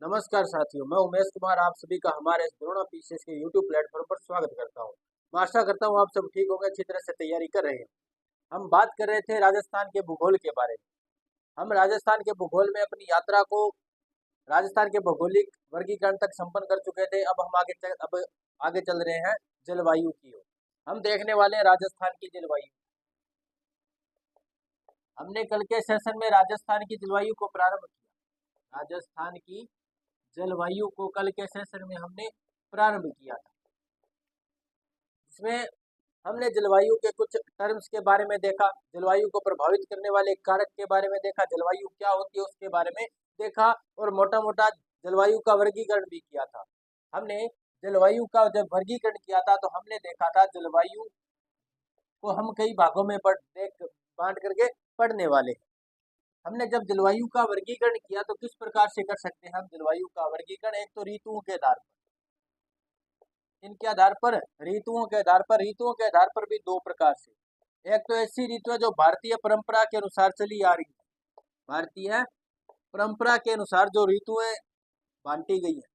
नमस्कार साथियों, मैं उमेश कुमार आप सभी का हमारे इस द्रोणा पीसीएस के यूट्यूब प्लेटफॉर्म पर स्वागत करता हूं। मैं आशा करता हूं आप सब ठीक होंगे, अच्छी तरह से तैयारी कर रहे हैं। हम बात कर रहे थे राजस्थान के भूगोल के बारे में। हम राजस्थान के भूगोल में अपनी यात्रा को राजस्थान के भौगोलिक वर्गीकरण तक संपन्न कर चुके थे। अब आगे चल रहे हैं जलवायु की ओर। हम देखने वाले हैं राजस्थान की जलवायु। हमने कल के सेशन में राजस्थान की जलवायु को प्रारंभ किया। राजस्थान की जलवायु को कल के सेशन में हमने प्रारंभ किया था। इसमें हमने जलवायु के कुछ टर्म्स के बारे में देखा, जलवायु को प्रभावित करने वाले कारक के बारे में देखा, जलवायु क्या होती है उसके बारे में देखा और मोटा मोटा जलवायु का वर्गीकरण भी किया था। हमने जलवायु का जब वर्गीकरण किया था तो हमने देखा था जलवायु को हम कई भागों में बांट करके पढ़ने वाले हैं। हमने जब जलवायु का वर्गीकरण किया तो किस प्रकार से कर सकते हैं हम जलवायु का वर्गीकरण? एक तो ऋतुओं के आधार पर, इनके आधार पर, ऋतुओं के आधार पर भी दो प्रकार से। एक तो ऐसी ऋतु है जो भारतीय परंपरा के अनुसार चली आ रही है, भारतीय परंपरा के अनुसार जो ऋतुएं बांटी गई है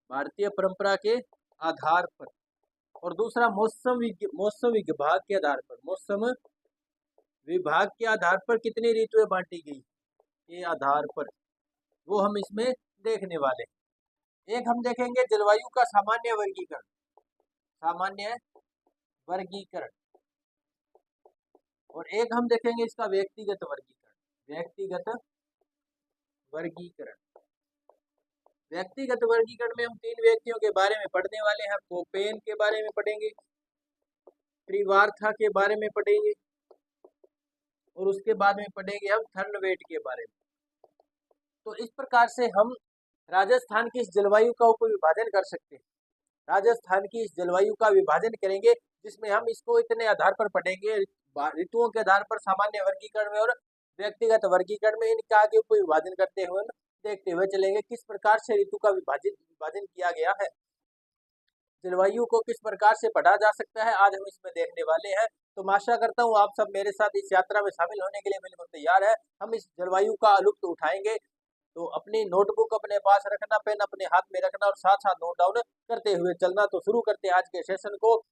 भारतीय परंपरा के आधार पर। और दूसरा मौसम विभाग के आधार पर, मौसम विभाग के आधार पर कितनी ऋतुएं बांटी गई के आधार पर, वो हम इसमें देखने वाले हैं। एक हम देखेंगे जलवायु का सामान्य वर्गीकरण और एक हम देखेंगे इसका व्यक्तिगत वर्गीकरण में हम तीन व्यक्तियों के बारे में पढ़ने वाले हैं। कोपेन के बारे में पढ़ेंगे, त्रिवार्था के बारे में पढ़ेंगे और उसके बाद में पढ़ेंगे हम थर्नवेट के बारे में। तो इस प्रकार से हम राजस्थान की इस जलवायु का उपविभाजन कर सकते हैं। राजस्थान की इस जलवायु का विभाजन करेंगे जिसमें हम इसको इतने आधार पर पढ़ेंगे, ऋतुओं के आधार पर सामान्य वर्गीकरण में और व्यक्तिगत वर्गीकरण में इनका आगे उपविभाजन करते हुए देखते हुए चलेंगे किस प्रकार से ऋतु का विभाजन किया गया है, जलवायु को किस प्रकार से पढ़ा जा सकता है, आज हम इसमें देखने वाले हैं। तो मैं आशा करता हूँ आप सब मेरे साथ इस यात्रा में शामिल होने के लिए बिल्कुल तैयार है। हम इस जलवायु का लुत्फ उठाएंगे। तो अपनी नोटबुक अपने पास रखना, पेन अपने हाथ में रखना और साथ साथ नोट डाउन करते हुए चलना। तो शुरू करते हैं आज के सेशन को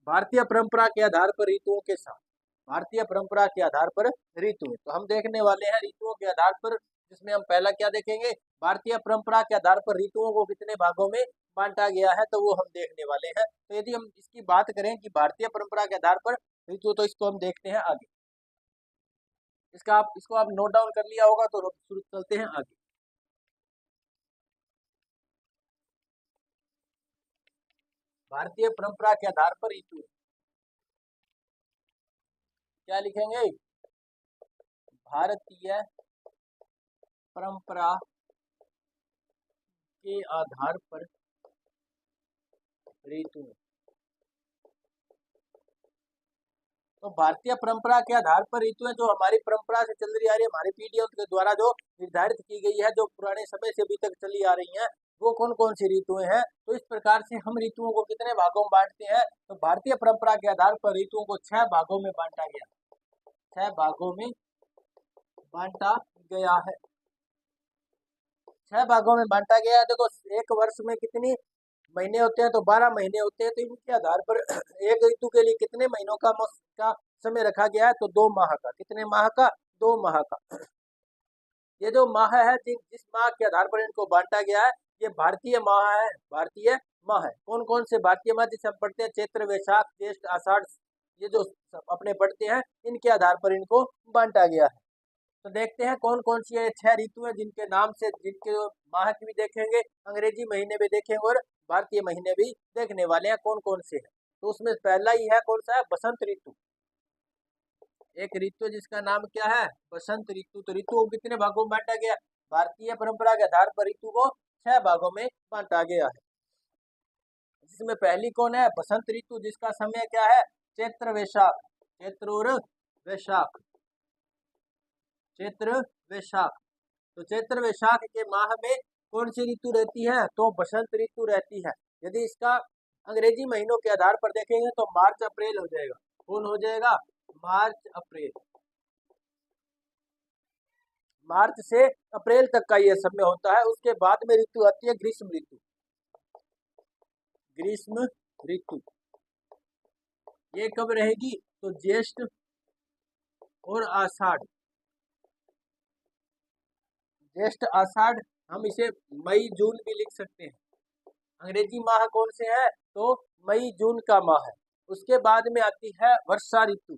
भारतीय परंपरा के आधार पर ऋतुओं के साथ। भारतीय परंपरा के आधार पर ऋतु, तो हम देखने वाले हैं ऋतुओं के आधार पर, जिसमें हम पहला क्या देखेंगे, भारतीय परंपरा के आधार पर ऋतुओं को कितने भागों में बांटा गया है, तो वो हम देखने वाले हैं। तो यदि हम इसकी बात करें कि भारतीय परंपरा के आधार पर ऋतु, तो इसको हम देखते हैं आगे। इसको आप नोट डाउन कर लिया होगा, तो शुरू चलते हैं आगे। भारतीय परंपरा के आधार पर ऋतु क्या लिखेंगे? भारतीय परंपरा के आधार पर ऋतु। तो भारतीय परंपरा के आधार पर ऋतुएं जो हमारी परंपरा से चल रही आ रही है, हमारी पीढ़ियों के द्वारा जो निर्धारित की गई है, जो पुराने समय से अभी तक चली आ रही हैं, वो कौन कौन सी ऋतुएं हैं। तो इस प्रकार से हम ऋतुओं को कितने भागों में बांटते हैं, तो भारतीय परंपरा के आधार पर ऋतुओं को 6 भागों में बांटा गया, 6 भागों में बांटा गया है, 6 भागों में बांटा गया है। देखो एक वर्ष में कितनी महीने होते हैं, तो 12 महीने होते हैं। तो इनके आधार पर एक ऋतु के लिए कितने महीनों का समय रखा गया है, तो 2 माह का। कितने माह का? 2 माह का। ये जो माह है, जिस माह के आधार पर इनको बांटा गया है, ये भारतीय माह है। भारतीय माह है। कौन कौन से भारतीय माह जिसे हम पढ़ते हैं? चैत्र, वैशाख, ज्येष्ठ, आषाढ़, ये जो अपने पढ़ते हैं, इनके आधार पर इनको बांटा गया है। तो देखते हैं कौन कौन सी ये 6 ऋतु है, जिनके नाम से, जिनके माह की भी देखेंगे, अंग्रेजी महीने भी देखेंगे और भारतीय महीने भी देखने वाले हैं कौन कौन से हैं। तो उसमें पहला ही है, कौन सा है? बसंत ऋतु। एक ऋतु जिसका नाम क्या है? बसंत ऋतु। तो ऋतु को कितने भागों में बांटा गया? भारतीय परंपरा के आधार पर ऋतु को 6 भागों में बांटा गया है। जिसमें पहली कौन है? बसंत ऋतु, जिसका समय क्या है? चैत्र वैशाख। चैत्र और वैशाख, चैत्र वैशाख। तो चैत्र वैशाख के माह में कौन सी ऋतु रहती है? तो बसंत ऋतु रहती है। यदि इसका अंग्रेजी महीनों के आधार पर देखेंगे तो मार्च अप्रैल हो जाएगा। कौन हो जाएगा? मार्च अप्रैल। मार्च से अप्रैल तक का ये समय होता है। उसके बाद में ऋतु आती है ग्रीष्म ऋतु। ग्रीष्म ऋतु ये कब रहेगी? तो ज्येष्ठ और आषाढ़। ज्येष्ठ आषाढ़, हम इसे मई जून भी लिख सकते हैं। अंग्रेजी माह कौन से हैं? तो मई जून का माह है। उसके बाद में आती है वर्षा ऋतु।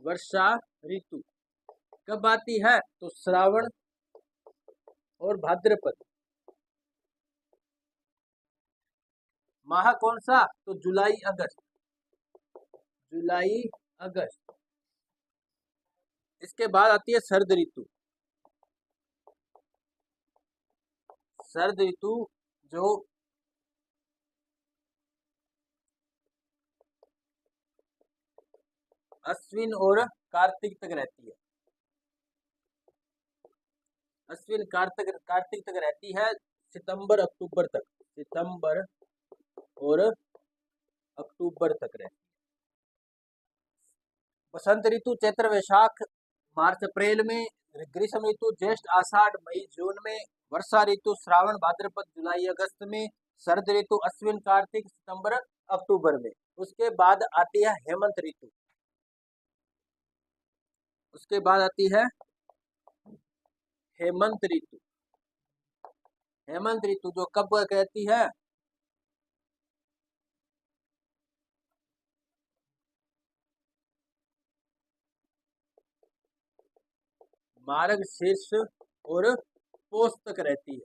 वर्षा ऋतु कब आती है? तो श्रावण और भाद्रपद। माह कौन सा? तो जुलाई अगस्त। जुलाई अगस्त। इसके बाद आती है शरद ऋतु। शरद ऋतु जो अश्विन और कार्तिक तक रहती है। अश्विन कार्तिक तक रहती है, सितंबर अक्टूबर तक। सितंबर और अक्टूबर तक रहती है। बसंत ऋतु चैत्र वैशाख मार्च अप्रैल में। ग्रीष्म ऋतु ज्येष्ठ आषाढ़ मई जून में। वर्षा ऋतु श्रावण भाद्रपद जुलाई अगस्त में। शरद ऋतु अश्विन कार्तिक सितंबर अक्टूबर में। उसके बाद आती है हेमंत ऋतु। उसके बाद आती है हेमंत ऋतु। हेमंत ऋतु जो कब कहती है? मार्गशीर्ष और पोष तक रहती है।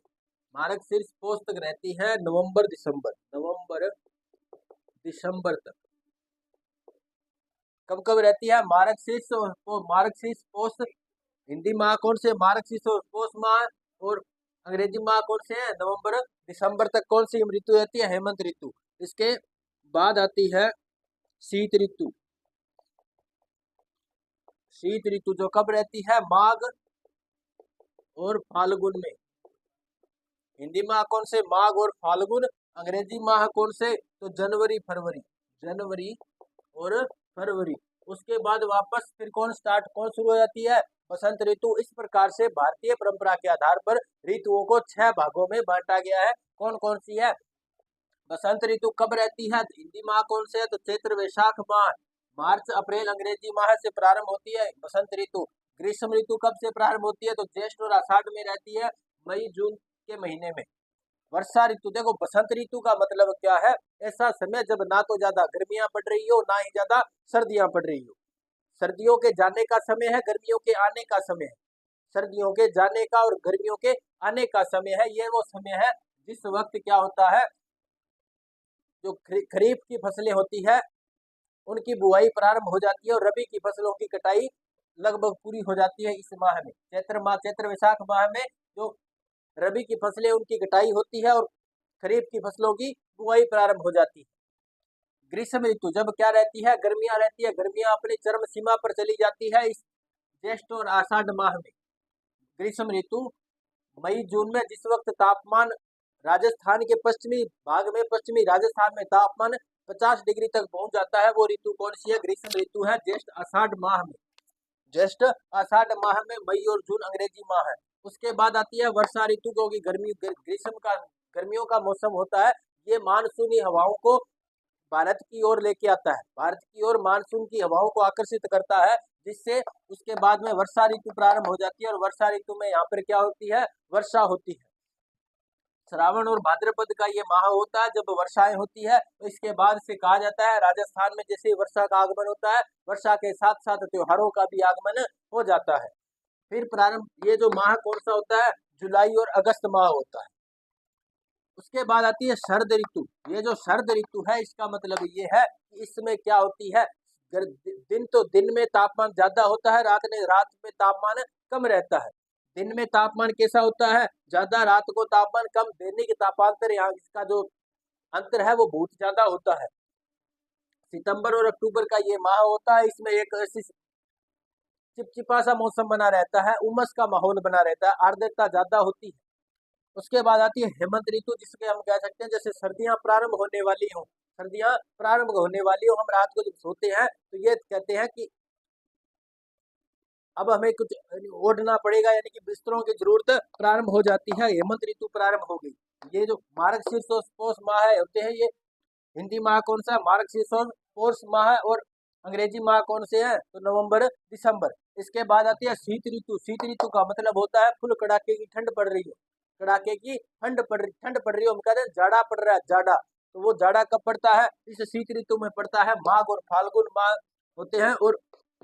मार्गशीर्ष पोष तक रहती है, नवंबर दिसंबर। नवंबर दिसंबर तक। कब कब रहती है? मार्गशीर्ष और मार्गशीर्ष पोष। हिंदी माह कौन से? मार्गशीर्ष और पोष माह। और अंग्रेजी माह कौन से है? नवंबर दिसंबर तक। कौन सी ऋतु रहती है? हेमंत ऋतु। इसके बाद आती है शीत ऋतु। शीत ऋतु जो कब रहती है? माघ और फाल्गुन में। हिंदी माह कौन से? माघ और फाल्गुन। अंग्रेजी माह कौन से? तो जनवरी फरवरी। जनवरी और फरवरी। उसके बाद वापस फिर कौन शुरू हो जाती है? बसंत ऋतु। इस प्रकार से भारतीय परंपरा के आधार पर ऋतुओं को 6 भागों में बांटा गया है। कौन कौन सी है? बसंत ऋतु कब रहती है? हिंदी माह कौन से है? तो चैत्र वैशाख माह। मार्च अप्रैल अंग्रेजी माह से प्रारंभ होती है बसंत ऋतु। ग्रीष्म ऋतु कब से प्रारंभ होती है? तो ज्येष्ठ और आषाढ़ में रहती है, मई जून के महीने में। वर्षा ऋतु, देखो बसंत ऋतु का मतलब क्या है? ऐसा समय जब ना तो ज्यादा गर्मियां पड़ रही हो, ना ही ज्यादा सर्दियां पड़ रही हो। सर्दियों के जाने का समय है, गर्मियों के आने का समय है। सर्दियों के जाने का और गर्मियों के आने का समय है। ये वो समय है जिस वक्त क्या होता है, जो खरीफ की फसलें होती है उनकी बुआई प्रारंभ हो जाती है और रबी की फसलों की कटाई लगभग पूरी हो जाती है इस माह में। चैत्र वैशाख माह में जो रबी की फसलें उनकी कटाई होती है और खरीफ की फसलों की बुआई प्रारंभ हो जाती है। ग्रीष्म ऋतु जब क्या रहती है? गर्मियां रहती है। गर्मियां अपनी चरम सीमा पर चली जाती है इस ज्येष्ठ और आषाढ़ माह में। ग्रीष्म ऋतु मई जून में, जिस वक्त तापमान राजस्थान के पश्चिमी भाग में, पश्चिमी राजस्थान में तापमान 50 डिग्री तक पहुंच जाता है। वो ऋतु कौन सी है? ग्रीष्म ऋतु है, ज्येष्ठ आषाढ़ माह में। ज्येष्ठ आषाढ़ माह में मई और जून अंग्रेजी माह है। उसके बाद आती है वर्षा ऋतु, क्योंकि गर्मियों का मौसम होता है। ये मानसूनी हवाओं को भारत की ओर लेके आता है। भारत की ओर मानसून की हवाओं को आकर्षित करता है, जिससे उसके बाद में वर्षा ऋतु प्रारंभ हो जाती है। और वर्षा ऋतु में यहाँ पर क्या होती है? वर्षा होती है। श्रावण और भाद्रपद का ये माह होता है जब वर्षाएं होती है। तो इसके बाद से कहा जाता है, राजस्थान में जैसे वर्षा का आगमन होता है, वर्षा के साथ साथ त्योहारों का भी आगमन हो जाता है। फिर प्रारंभ, ये जो माह कौन सा होता है? जुलाई और अगस्त माह होता है। उसके बाद आती है शरद ऋतु। ये जो शरद ऋतु है, इसका मतलब ये है कि इसमें क्या होती है? दिन में तापमान ज्यादा होता है, रात में तापमान कम रहता है। दिन में तापमान कैसा होता है? ज्यादा, रात को तापमान कम। दैनिक तापांतर, यहाँ इसका जो अंतर है वो बहुत ज्यादा होता है। सितंबर और अक्टूबर का ये माह होता है, इसमें एक ऐसी चिपचिपा सा मौसम बना रहता है, उमस का माहौल बना रहता है, आर्द्रता ज्यादा होती है। उसके बाद आती है हेमंत ऋतु, जिसके हम कह सकते हैं जैसे सर्दियां प्रारंभ होने वाली हो। सर्दियां प्रारंभ होने वाली हो, हम रात को जब सोते हैं तो ये कहते हैं कि अब हमें कुछ ओढ़ना पड़ेगा, यानी कि बिस्तरों की जरूरत प्रारंभ हो जाती है। हेमंत ऋतु प्रारंभ हो गई। ये जो मार्गशीर्ष और पौष माह है होते हैं, ये हिंदी माह कौन सा, मार्गशीर्ष और पौष माह है, और अंग्रेजी माह कौन से है, तो नवंबर दिसंबर। इसके बाद आती है शीत ऋतु। शीत ऋतु का मतलब होता है फुल कड़ाके की ठंड पड़ रही है, कड़ाके की ठंड पड़ रही है, हम कहते हैं जाड़ा पड़ रहा है, जाड़ा। तो वो जाड़ा कब पड़ता है, इस शीत ऋतु में पड़ता है। माघ और फाल्गुन माह होते हैं, और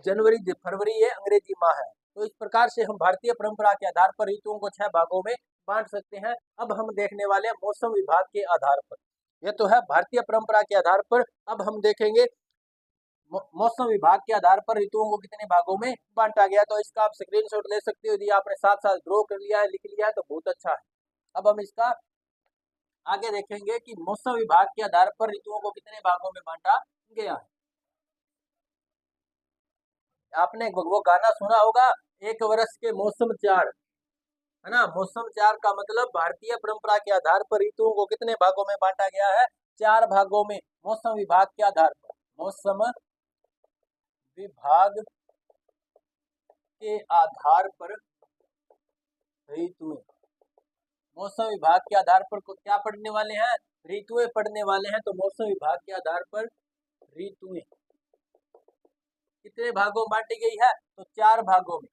जनवरी फरवरी ये अंग्रेजी माह है। तो इस प्रकार से हम भारतीय परंपरा के आधार पर ऋतुओं को 6 भागों में बांट सकते हैं। अब हम देखने वाले हैं मौसम विभाग के आधार पर। यह तो है भारतीय परंपरा के आधार पर। अब हम देखेंगे मौसम विभाग के आधार पर ऋतुओं को कितने भागों में बांटा गया। तो इसका आप स्क्रीनशॉट ले सकते हो, यदि आपने साथ साथ ड्रॉ कर लिया है, लिख लिया है, तो बहुत अच्छा है। अब हम इसका आगे देखेंगे कि मौसम विभाग के आधार पर ऋतुओं को कितने भागों में बांटा गया है। आपने वो गाना सुना होगा, एक वर्ष के मौसम चार, है ना। मौसम चार का मतलब भारतीय परंपरा के आधार पर ऋतुओं को कितने भागों में बांटा गया है, 4 भागों में। मौसम विभाग के आधार पर, मौसम विभाग के आधार पर ऋतुएं, मौसम विभाग के आधार पर क्या पढ़ने वाले हैं, ऋतुएं पढ़ने वाले हैं। तो मौसम विभाग के आधार पर ऋतुएं कितने भागों में बांटी गई है, तो 4 भागों में,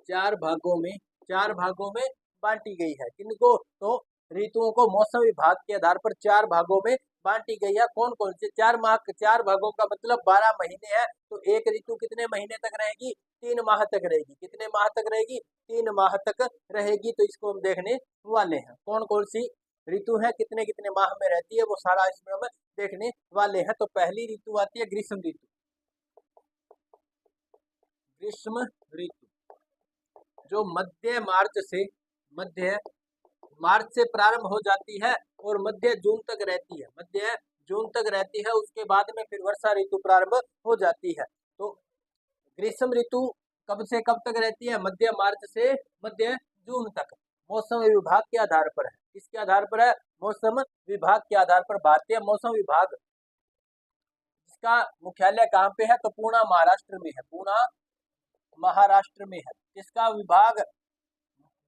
4 भागों में बांटी गई है। किनको, तो ऋतुओं को मौसम विभाग के आधार पर 4 भागों में बांटी गई है। कौन कौन से 4 माह, 4 भागों का मतलब 12 महीने हैं। तो एक ऋतु कितने महीने तक रहेगी, 3 माह तक रहेगी। कितने माह तक रहेगी, 3 माह तक रहेगी। तो इसको हम देखने वाले हैं, कौन कौन सी ऋतु है, कितने कितने माह में रहती है, वो सारा इसमें हम देखने वाले हैं। तो पहली ऋतु आती है ग्रीष्म ऋतु। ग्रीष्म ऋतु जो मध्य मार्च से प्रारंभ हो जाती है और मध्य जून तक रहती है, मध्य जून तक रहती है। उसके बाद में फिर वर्षा ऋतु प्रारंभ हो जाती है। तो ग्रीष्म ऋतु कब से कब तक रहती है, मध्य मार्च से मध्य जून तक। मौसम विभाग के आधार पर है, किसके आधार पर है, मौसम विभाग के आधार पर। भारतीय मौसम विभाग, इसका मुख्यालय कहाँ पे है, तो पुणे महाराष्ट्र में है, पुणे महाराष्ट्र में है। इसका विभाग,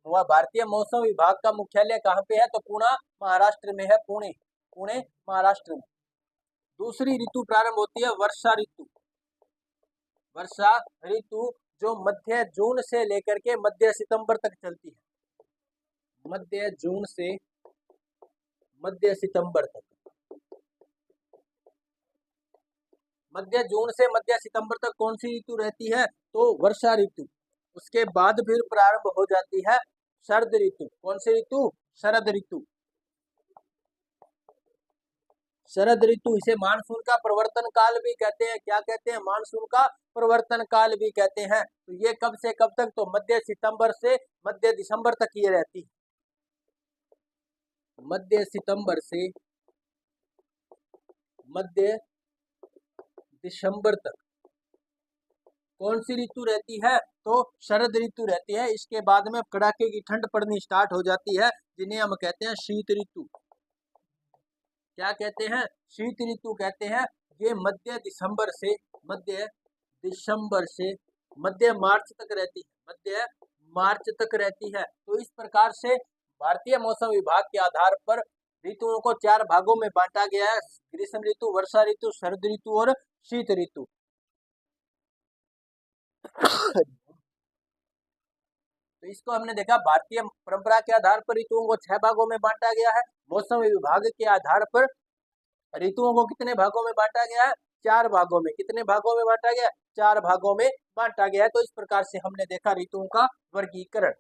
भारतीय मौसम विभाग का मुख्यालय कहाँ पे है, तो पुणे महाराष्ट्र में है, पुणे महाराष्ट्र में। दूसरी ऋतु प्रारंभ होती है वर्षा ऋतु। वर्षा ऋतु जो मध्य जून से लेकर के मध्य सितंबर तक चलती है, मध्य जून से मध्य सितंबर तक, मध्य जून से मध्य सितंबर तक कौन सी ऋतु रहती है, तो वर्षा ऋतु। उसके बाद फिर प्रारंभ हो जाती है शरद ऋतु। कौन सी ऋतु, शरद ऋतु। शरद ऋतु, इसे मानसून का प्रवर्तन काल भी कहते हैं। क्या कहते हैं, मानसून का प्रवर्तन काल भी कहते हैं। तो ये कब से कब तक, तो मध्य सितंबर से मध्य दिसंबर तक ये रहती है, मध्य सितंबर से मध्य दिसंबर तक कौन सी ऋतु रहती है, तो शरद ऋतु रहती है। इसके बाद में कड़ाके की ठंड पड़नी स्टार्ट हो जाती है, जिन्हें हम कहते हैं शीत ऋतु। क्या कहते हैं, शीत ऋतु कहते हैं। ये मध्य दिसंबर से मध्य मार्च तक रहती है, मध्य मार्च तक रहती है। तो इस प्रकार से भारतीय मौसम विभाग के आधार पर ऋतुओं को 4 भागों में बांटा गया है, ग्रीष्म ऋतु, वर्षा ऋतु, शरद ऋतु और शीत ऋतु। तो इसको हमने देखा, भारतीय परंपरा के आधार पर ऋतुओं को 6 भागों में बांटा गया है। मौसम विभाग के आधार पर ऋतुओं को कितने भागों में बांटा गया है, 4 भागों में। कितने भागों में बांटा गया, 4 भागों में बांटा गया है। तो इस प्रकार से हमने देखा ऋतुओं का वर्गीकरण।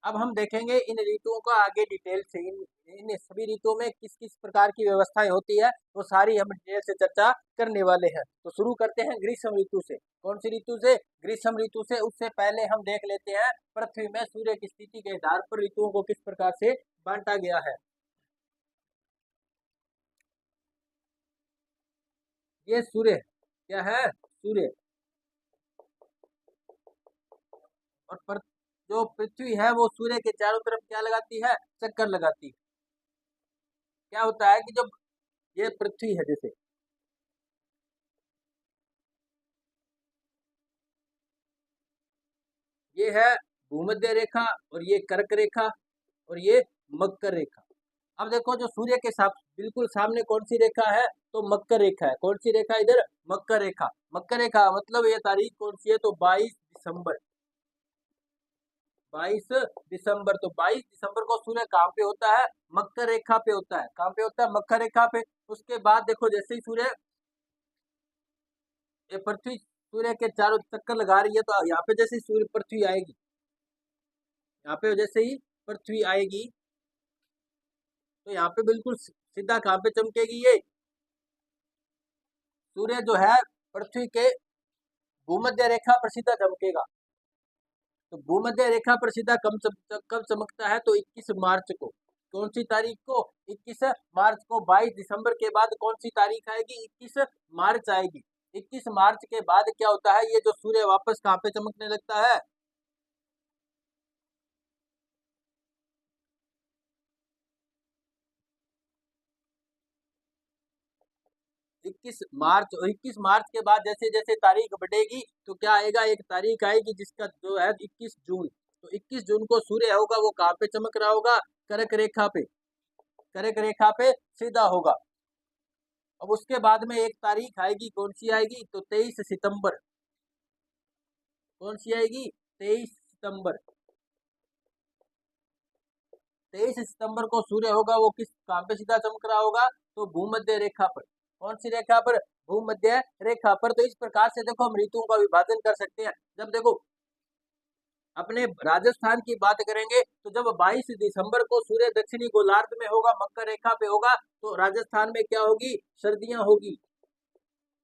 अब हम देखेंगे इन ऋतुओं का आगे डिटेल से, इन सभी ऋतुओं में किस किस प्रकार की व्यवस्थाएं होती है, वो सारी हम डिटेल से चर्चा करने वाले हैं। तो शुरू करते हैं ग्रीष्म ऋतु से। कौन सी ऋतु से, ग्रीष्म ऋतु से। उससे पहले हम देख लेते हैं पृथ्वी में सूर्य की स्थिति के आधार पर ऋतुओं को किस प्रकार से बांटा गया है। ये सूर्य क्या है, सूर्य, और जो पृथ्वी है वो सूर्य के चारों तरफ क्या लगाती है, चक्कर लगाती है। क्या होता है कि जब ये पृथ्वी है, जैसे ये है भूमध्य रेखा और ये कर्क रेखा और ये मकर रेखा। अब देखो जो सूर्य के साथ बिल्कुल सामने कौन सी रेखा है, तो मकर रेखा है। कौन सी रेखा इधर, मकर रेखा। मकर रेखा मतलब ये तारीख कौन सी है, तो 22 दिसंबर। 22 दिसंबर। तो 22 दिसंबर को सूर्य कहाँ पे होता है, मकर रेखा पे होता है। कहाँ पे होता है, मकर रेखा पे। उसके बाद देखो जैसे ही सूर्य ये पृथ्वी सूर्य के चारों चक्कर लगा रही है, तो यहाँ पे जैसे ही सूर्य पृथ्वी आएगी, यहाँ पे जैसे ही पृथ्वी आएगी तो यहाँ पे बिल्कुल सीधा कहाँ पे चमकेगी, ये सूर्य जो है पृथ्वी के भूमध्य रेखा पर सीधा चमकेगा। तो भूमध्य रेखा पर सीधा कब चमकता है, तो 21 मार्च को। कौन सी तारीख को, 21 मार्च को। 22 दिसंबर के बाद कौन सी तारीख आएगी, 21 मार्च आएगी। 21 मार्च के बाद क्या होता है, ये जो सूर्य वापस कहाँ पे चमकने लगता है, 21 मार्च के बाद जैसे जैसे तारीख बढ़ेगी तो क्या आएगा, एक तारीख आएगी जिसका जो है 21 जून। तो 21 जून को सूर्य होगा वो कहाँ पे चमक रहा होगा, कर्क रेखा पे। कर्क रेखा पे सीधा होगा। अब उसके बाद में एक तारीख आएगी, कौन सी आएगी, तो 23 सितंबर। कौन सी आएगी, 23 सितंबर। 23 सितंबर को सूर्य होगा वो किस कहाँ पे सीधा चमक रहा होगा, तो भूमध्य रेखा पर। कौन सी रेखा पर, भूमध्य रेखा पर। तो इस प्रकार से देखो हम ऋतुओं का विभाजन कर सकते हैं। जब देखो अपने राजस्थान की बात करेंगे तो जब 22 दिसंबर को सूर्य दक्षिणी गोलार्ध में होगा, मकर रेखा पे होगा, तो राजस्थान में क्या होगी, सर्दियां होगी।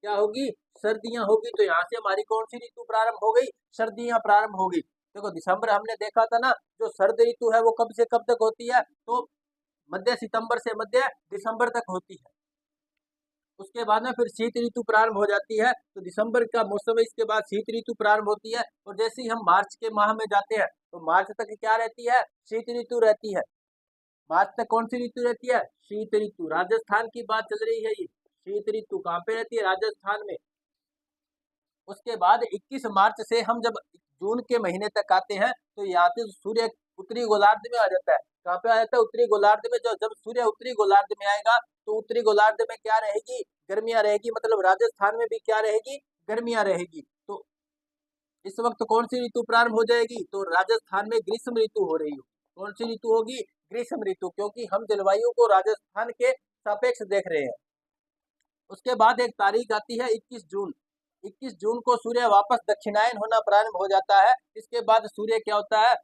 क्या होगी, सर्दियां होगी। तो यहाँ से हमारी कौन सी ऋतु प्रारंभ हो गई, सर्दियां प्रारंभ हो गई। देखो दिसंबर हमने देखा था ना, जो सर्द ऋतु है वो कब से कब तक होती है, तो मध्य सितंबर से मध्य दिसंबर तक होती है। उसके बाद में फिर शीत ऋतु प्रारंभ हो जाती है। तो दिसंबर का मौसम है, इसके बाद शीत ऋतु प्रारंभ होती है। और जैसे ही हम मार्च के माह में जाते हैं तो मार्च तक क्या रहती है, शीत ऋतु रहती है। मार्च तक कौन सी ऋतु रहती है, शीत ऋतु। राजस्थान की बात चल रही है, ये शीत ऋतु कहाँ पे रहती है, राजस्थान में। उसके बाद 21 मार्च से हम जब जून के महीने तक आते हैं तो यहाँ से सूर्य उत्तरी गोलार्ध में आ जाता है। कहाँ पे आ जाता है, उत्तरी गोलार्ध में। जो जब सूर्य उत्तरी गोलार्ध में आएगा तो उत्तरी गोलार्ध में क्या रहेगी, गर्मियां रहेगी। मतलब राजस्थान में भी क्या रहेगी, गर्मियां रहेगी। तो इस वक्त कौन सी ऋतु प्रारंभ हो जाएगी, तो राजस्थान में ग्रीष्म ऋतु हो रही होगी। कौन सी ऋतु होगी, ग्रीष्म ऋतु, क्योंकि हम जलवायु को राजस्थान के सापेक्ष देख रहे हैं। उसके बाद एक तारीख आती है 21 जून। 21 जून को सूर्य वापस दक्षिणायन होना प्रारंभ हो जाता है। इसके बाद सूर्य क्या होता है,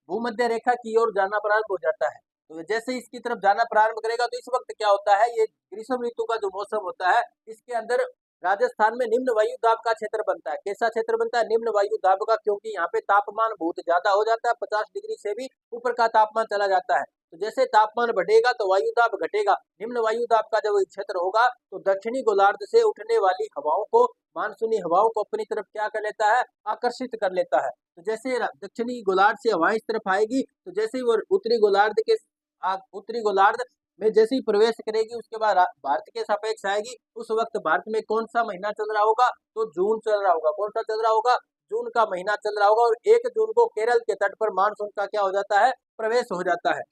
भूमध्य रेखा की ओर जाना प्रारंभ हो जाता है। तो जैसे इसकी तरफ जाना प्रारंभ करेगा तो इस वक्त क्या होता है, ये ग्रीष्म ऋतु का जो मौसम होता है, इसके अंदर राजस्थान में निम्न वायु दाब का क्षेत्र बनता है। कैसा क्षेत्र बनता है, निम्न वायु दाब का, क्योंकि यहाँ पे तापमान बहुत ज्यादा हो जाता है, 50 डिग्री से भी ऊपर का तापमान चला जाता है। तो जैसे तापमान बढ़ेगा तो वायु दाब घटेगा। निम्न वायु दाब का जब क्षेत्र होगा तो दक्षिणी गोलार्ध से उठने वाली हवाओं को, मानसूनी हवाओं को अपनी तरफ क्या कर लेता है, आकर्षित कर लेता है। तो जैसे दक्षिणी गोलार्ध से हवाएं इस तरफ आएगी तो जैसे ही वो उत्तरी गोलार्ध में जैसे ही प्रवेश करेगी उसके बाद भारत के सापेक्ष आएगी। उस वक्त भारत में कौन सा महीना चल रहा होगा, तो जून चल रहा होगा। कौन सा चल रहा होगा, जून का महीना चल रहा होगा। और 1 जून को केरल के तट पर मानसून का क्या हो जाता है, प्रवेश हो जाता है।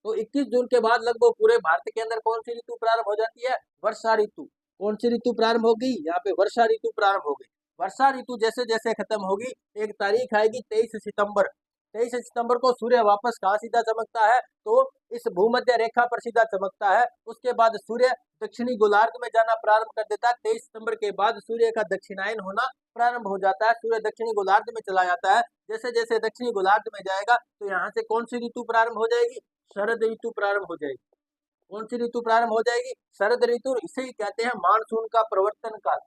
तो 21 जून के बाद लगभग पूरे भारत के अंदर कौन सी ऋतु प्रारंभ हो जाती है, वर्षा ऋतु। कौन सी ऋतु प्रारंभ होगी, यहाँ पे वर्षा ऋतु प्रारंभ हो गई। वर्षा ऋतु जैसे जैसे खत्म होगी एक तारीख आएगी 23 सितंबर। 23 सितंबर को सूर्य वापस कहाँ सीधा चमकता है, तो इस भूमध्य रेखा पर सीधा चमकता है। उसके बाद सूर्य दक्षिणी गोलार्ध में जाना प्रारंभ कर देता है। 23 सितंबर के बाद सूर्य का दक्षिणायन होना प्रारंभ हो जाता है, सूर्य दक्षिणी गोलार्ध में चला जाता है। जैसे जैसे दक्षिणी गोलार्ध में जाएगा तो यहाँ से कौन सी ऋतु प्रारंभ हो जाएगी, शरद ऋतु प्रारंभ हो जाएगी। कौन सी ऋतु प्रारंभ हो जाएगी, शरद ऋतु। इसे ही कहते हैं मानसून का प्रवर्तन काल।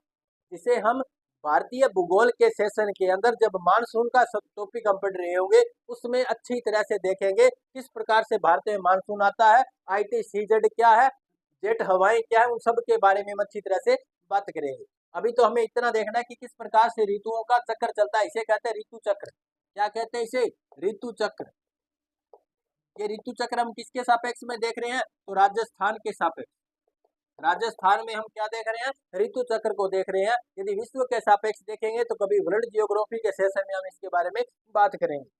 जिसे हम भारतीय भूगोल के सेशन के अंदर जब मानसून का सब टॉपिक हम पढ़ रहे होंगे उसमें अच्छी तरह से देखेंगे किस प्रकार से भारत में मानसून आता है, ITCZ क्या है, जेट हवाएं क्या है, उन सब के बारे में हम अच्छी तरह से बात करेंगे। अभी तो हमें इतना देखना है कि किस प्रकार से ऋतुओं का चक्र चलता है। इसे कहते हैं ऋतु चक्र। क्या कहते हैं इसे, ऋतु चक्र। ये ऋतु चक्र हम किसके सापेक्ष में देख रहे हैं, तो राजस्थान के सापेक्ष। राजस्थान में हम क्या देख रहे हैं, ऋतु चक्र को देख रहे हैं। यदि विश्व के सापेक्ष देखेंगे तो कभी वर्ल्ड जियोग्राफी के सेशन में हम इसके बारे में बात करेंगे।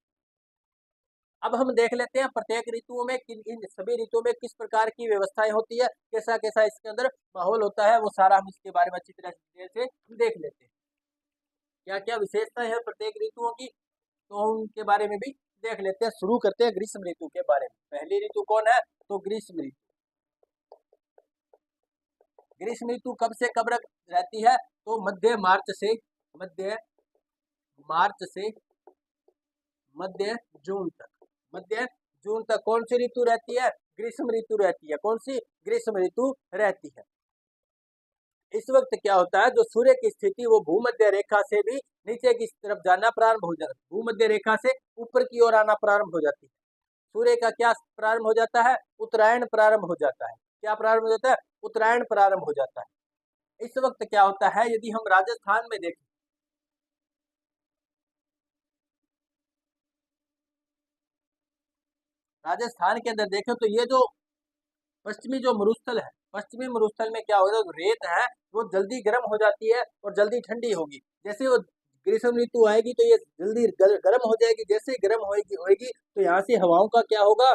अब हम देख लेते हैं प्रत्येक ऋतुओं में इन सभी ऋतुओं में किस प्रकार की व्यवस्थाएं होती है, कैसा कैसा इसके अंदर माहौल होता है, वो सारा हम इसके बारे में अच्छी तरह से देख लेते हैं। क्या क्या विशेषताएं हैं प्रत्येक ऋतुओं की, तो उनके बारे में भी देख लेते हैं। शुरू करते हैं ग्रीष्म ऋतु के बारे में। पहली ऋतु कौन है, तो ग्रीष्म ऋतु। ग्रीष्म ऋतु कब से कब तक रहती है, तो मध्य मार्च से मध्य जून तक। मध्य जून तक कौन सी ऋतु रहती है, ग्रीष्म ऋतु रहती है। कौन सी, ग्रीष्म ऋतु रहती है। इस वक्त क्या होता है, जो सूर्य की स्थिति वो भूमध्य रेखा से भी नीचे की तरफ जाना प्रारंभ हो जाता है, भूमध्य रेखा से ऊपर की ओर आना प्रारंभ हो जाती है। सूर्य का क्या प्रारंभ हो जाता है, उत्तरायण प्रारंभ हो जाता है। क्या प्रारंभ हो जाता है, उत्तरायण प्रारंभ हो जाता है। इस वक्त क्या होता है, यदि हम राजस्थान में देखें, राजस्थान के अंदर देखें तो ये जो पश्चिमी जो मरुस्थल है, पश्चिमी मरुस्थल में क्या होगा, जो रेत है वो जल्दी गर्म हो जाती है और जल्दी ठंडी होगी। जैसे वो ग्रीष्म ऋतु आएगी तो ये जल्दी गर्म हो जाएगी। जैसे ही गर्म होएगी तो यहाँ से हवाओं का क्या होगा,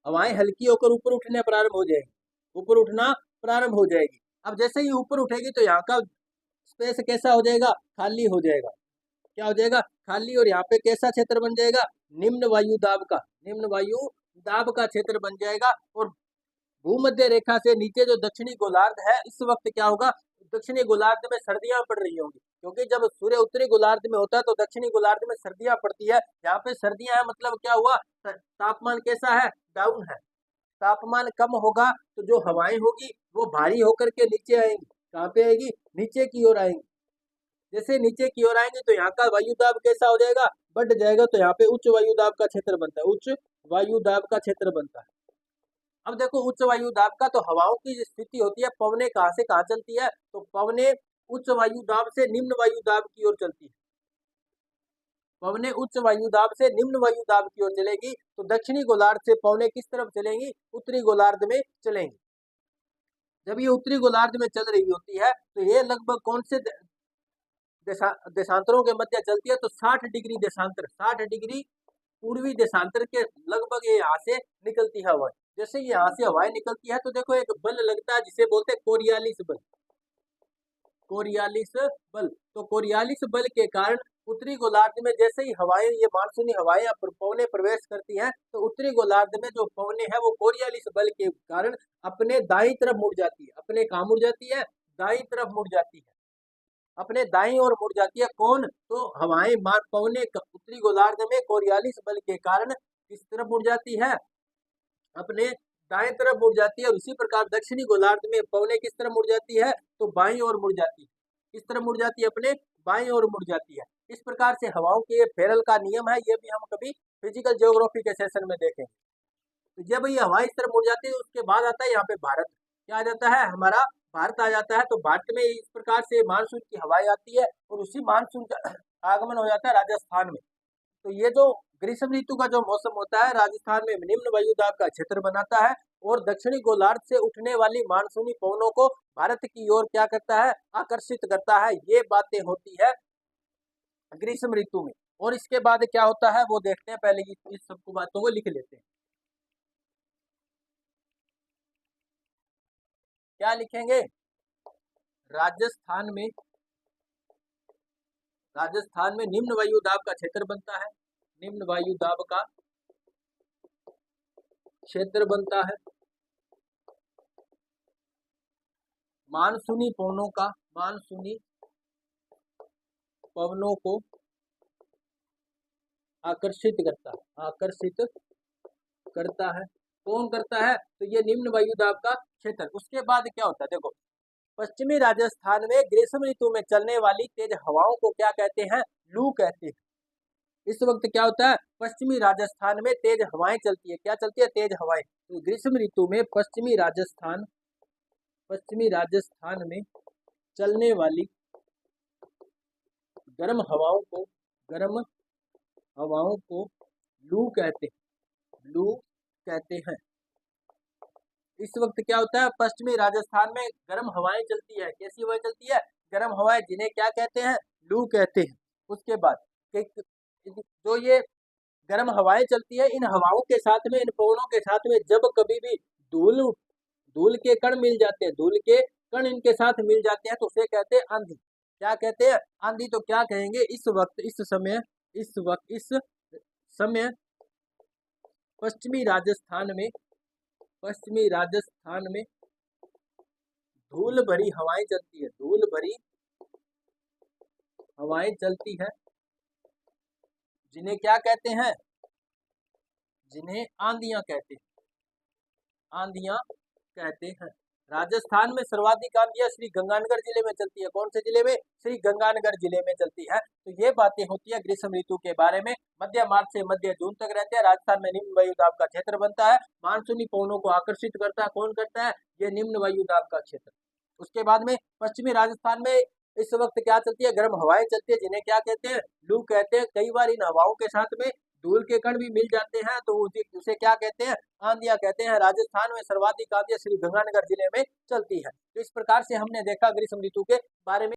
हवाएं हल्की होकर ऊपर उठने प्रारंभ हो जाएगी, ऊपर उठना प्रारंभ हो जाएगी। अब जैसे ही ऊपर उठेगी तो यहाँ का स्पेस कैसा हो जाएगा, खाली हो जाएगा। क्या हो जाएगा, खाली। और यहाँ पे कैसा क्षेत्र बन जाएगा, निम्न वायु दाब का क्षेत्र बन जाएगा। और भूमध्य रेखा से नीचे जो दक्षिणी गोलार्ध है, इस वक्त क्या होगा, दक्षिणी गोलार्ध में सर्दियां पड़ रही होंगी, क्योंकि जब सूर्य उत्तरी गोलार्ध में होता है तो दक्षिणी गोलार्ध में सर्दियां पड़ती है। यहाँ पे सर्दियां है मतलब क्या हुआ, तापमान कैसा है, डाउन है। तापमान कम होगा तो जो हवाएं होगी वो भारी होकर के नीचे आएंगी। कहाँ पे आएगी, नीचे की ओर आएंगी। जैसे नीचे की ओर आएंगे तो यहाँ का वायु दाब कैसा हो जाएगा, बढ़ जाएगा। तो यहाँ पे उच्च वायु दाब का क्षेत्र बनता है, उच्च वायु दाब का क्षेत्र बनता है। अब देखो उच्च वायु दाब का, तो हवाओं की स्थिति होती है, पवने कहाँ से कहाँ चलती है, तो पवने उच्च वायु दाब से निम्न वायु दाब की ओर चलती है। पवने उच्च वायु दाब से निम्न वायु दाब की ओर चलेगी। तो दक्षिणी गोलार्ध से पवने किस तरफ चलेंगी, उत्तरी गोलार्ध में चलेंगी। जब ये उत्तरी गोलार्ध में चल रही होती है तो ये लगभग कौन से देशांतरों के मध्य चलती है, तो 60 डिग्री देशांतर, 60 डिग्री पूर्वी देशांतर के लगभग ये यहाँ से निकलती है हवाएं। जैसे यहाँ से हवाएं निकलती है तो देखो एक बल लगता है जिसे बोलते हैं कोरियालिस बल। कोरियालिस बल, तो कोरियालिस बल के कारण उत्तरी गोलार्ध में जैसे ही हवाएं, ये मानसूनी हवाएं पवने प्रवेश करती हैं, तो उत्तरी गोलार्ध में जो पवने हैं वो कोरियालिस बल के कारण अपने दाईं तरफ मुड़ जाती है। अपने कहाँ मुड़ जाती है, दाईं तरफ मुड़ जाती है, अपने दाईं ओर मुड़ जाती है। कौन, तो हवाएं पवने उत्तरी गोलार्ध में कोरियालिस बल के कारण किस तरफ मुड़ जाती है, अपने दाएं तरफ मुड़ जाती है। और इसी प्रकार दक्षिणी गोलार्ध में पवने किस तरफ मुड़ जाती है, तो बाईं ओर मुड़ जाती है। किस तरफ मुड़ जाती है, अपने बाईं ओर मुड़ जाती है। इस प्रकार से हवाओं के फेरल का नियम है, ये भी हम कभी फिजिकल ज्योग्राफी के सेशन में देखेंगे। तो जब ये हवा इस तरफ मुड़ जाती है उसके बाद आता है यहाँ पे भारत, क्या आ जाता है, हमारा भारत आ जाता है। तो भारत में इस प्रकार से मानसून की हवाएं आती है और उसी मानसून का आगमन हो जाता है राजस्थान में। तो ये जो ग्रीष्म ऋतु का जो मौसम होता है राजस्थान में निम्न वायुदाब का क्षेत्र बनाता है और दक्षिणी गोलार्ध से उठने वाली मानसूनी पवनों को भारत की ओर क्या करता है, आकर्षित करता है। ये बातें होती है ग्रीष्म ऋतु में। और इसके बाद क्या होता है वो देखते हैं, पहले इस सबको बातों को लिख लेते हैं। क्या लिखेंगे, राजस्थान में निम्न वायु दाब का क्षेत्र बनता है, निम्न वायु दाब का क्षेत्र बनता है। मानसूनी पवनों को आकर्षित करता है। कौन करता है, तो ये निम्न वायु दाब का क्षेत्र। उसके बाद क्या होता है, देखो पश्चिमी राजस्थान में ग्रीष्म ऋतु में चलने वाली तेज हवाओं को क्या कहते हैं, लू कहते हैं। इस वक्त क्या होता है, पश्चिमी राजस्थान में तेज हवाएं चलती है। क्या चलती है, तेज हवाएं। तो ग्रीष्म ऋतु में पश्चिमी राजस्थान में चलने वाली गर्म हवाओं को लू कहते हैं। इस वक्त क्या होता है, पश्चिमी राजस्थान में गर्म हवाएं चलती है। कैसी हवाएं चलती है? गर्म हवाएं, जिन्हें क्या कहते हैं? लू कहते हैं। उसके बाद जो ये गर्म हवाएं चलती है, इन हवाओं के साथ में, इन पवनों के साथ में जब कभी भी धूल धूल के कण मिल जाते हैं, धूल के कण इनके साथ मिल जाते हैं, तो उसे कहते हैं आंधी। क्या कहते हैं? आंधी। तो क्या कहेंगे, इस वक्त, इस समय पश्चिमी राजस्थान में, पश्चिमी राजस्थान में धूल भरी हवाएं चलती है, धूल भरी हवाएं चलती है, जिन्हें क्या कहते हैं? जिन्हें आंधियां कहते हैं, आंधियां कहते हैं। राजस्थान में सर्वाधिक आंधियां श्री गंगानगर जिले में चलती है। कौन से जिले में? श्री गंगानगर जिले में चलती है। तो ये बातें होती है ग्रीष्म ऋतु के बारे में। मध्य मार्च से मध्य जून तक रहते हैं। राजस्थान में निम्न वायुदाब का क्षेत्र बनता है। मानसूनी पवनों को आकर्षित करता है। कौन करता है? ये निम्न वायुदाब का क्षेत्र। उसके बाद में पश्चिमी राजस्थान में इस वक्त क्या चलती है? गर्म हवाएं चलती है, जिन्हें क्या कहते हैं? लू कहते हैं। कई बार इन हवाओं के साथ में धूल के कण भी मिल जाते हैं, तो उसे क्या कहते हैं? आंधियां कहते हैं। राजस्थान में सर्वाधिक आंधियां श्री गंगानगर जिले में चलती है। तो इस प्रकार से हमने देखा ग्रीष्म ऋतु के बारे में।